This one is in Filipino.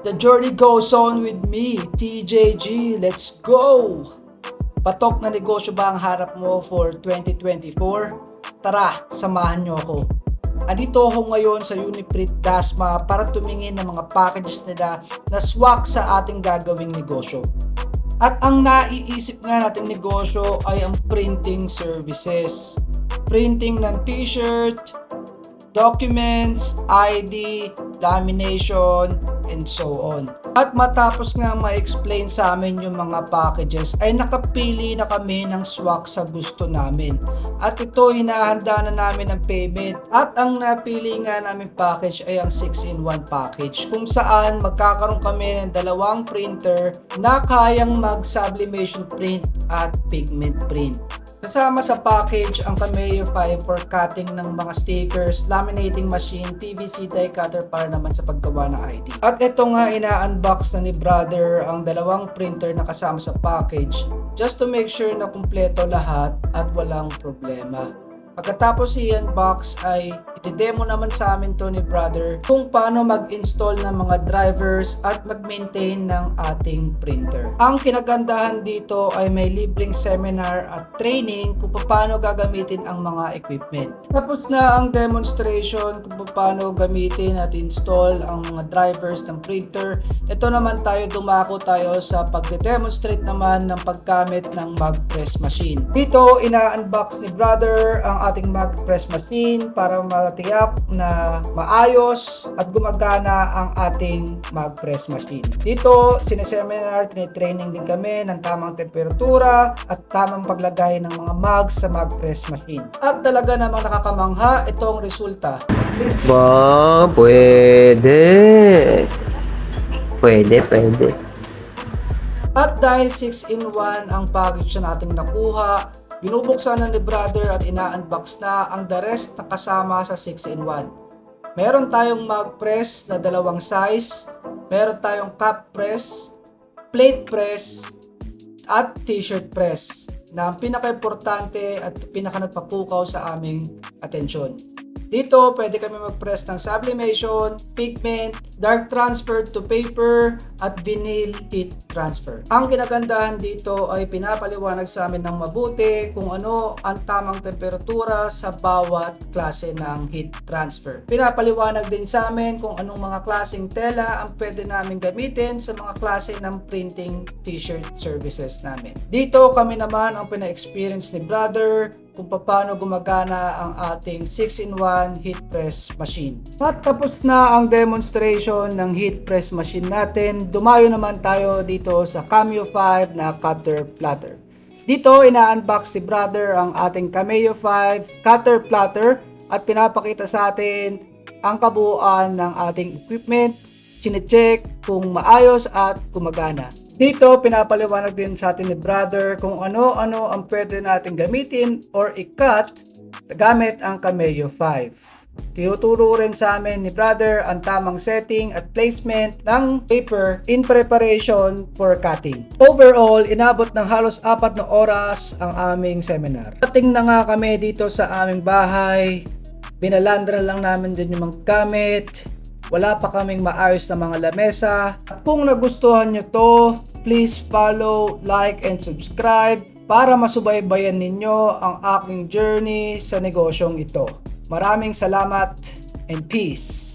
The journey goes on with me, TJG. Let's go! Patok na negosyo ba ang harap mo for 2024? Tara, samahan nyo ako. Andito ako ngayon sa Uniprint Dasma para tumingin ng mga packages nila na swak sa ating gagawing negosyo. At ang naiisip nga nating negosyo ay ang printing services. Printing ng t-shirt, documents, ID, lamination, and so on. At matapos nga ma-explain sa amin yung mga packages ay nakapili na kami ng swak sa gusto namin. At ito hinahanda na namin ang payment. At ang napili nga namin package ay ang 6-in-1 package kung saan magkakaroon kami ng dalawang printer na kayang mag-sublimation print at pigment print. Kasama sa package ang Cameo 5 for cutting ng mga stickers, laminating machine, PVC die cutter para naman sa paggawa ng ID. At ito nga ina-unbox na ni brother ang dalawang printer na kasama sa package just to make sure na kumpleto lahat at walang problema. Pagkatapos i-unbox ay iti-demo naman sa amin to ni brother kung paano mag-install ng mga drivers at mag-maintain ng ating printer. Ang kinagandahan dito ay may libreng seminar at training kung paano gagamitin ang mga equipment. Tapos na ang demonstration kung paano gamitin at install ang mga drivers ng printer. Ito naman dumako tayo sa pagde-demonstrate naman ng paggamit ng mag-press machine. Dito ina-unbox ni brother ang ating mag-press machine para matiyak na maayos at gumagana ang ating mag-press machine. Dito, sineseminar, tinitraining din kami ng tamang temperatura at tamang paglagay ng mga mugs sa mag-press machine. At talaga namang nakakamangha itong resulta. Ba, pwede. Pwede. At dahil 6-in-1 ang package na nating nakuha, binubuksan na ni brother at ina-unbox na ang the rest na kasama sa 6-in-1. Meron tayong mug press na dalawang size, meron tayong cup press, plate press, at t-shirt press na ang pinaka-importante at pinaka-nagpapukaw sa aming atensyon. Dito, pwede kami mag-press ng sublimation, pigment, dark transfer to paper, at vinyl heat transfer. Ang kinagandahan dito ay pinapaliwanag sa amin ng mabuti kung ano ang tamang temperatura sa bawat klase ng heat transfer. Pinapaliwanag din sa amin kung anong mga klaseng tela ang pwede namin gamitin sa mga klase ng printing t-shirt services namin. Dito kami naman ang pina-experience ni brother kung paano gumagana ang ating 6-in-1 heat press machine. At tapos na ang demonstration ng heat press machine natin, dumayo naman tayo dito sa Cameo 5 na cutter platter. Dito ina-unbox si brother ang ating Cameo 5 cutter platter at pinapakita sa atin ang kabuuan ng ating equipment, chine-check kung maayos at gumagana. Dito, pinapaliwanag din sa atin ni brother kung ano-ano ang pwede natin gamitin or i-cut gamit ang Cameo 5. Tinuturo rin sa amin ni brother ang tamang setting at placement ng paper in preparation for cutting. Overall, inabot ng halos 4 na oras ang aming seminar. Cutting na nga kami dito sa aming bahay. Binalandra lang namin din yung mga gamit. Wala pa kaming maayos na mga lamesa. At kung nagustuhan nyo to, please follow, like, and subscribe para masubaybayan ninyo ang aking journey sa negosyong ito. Maraming salamat and peace!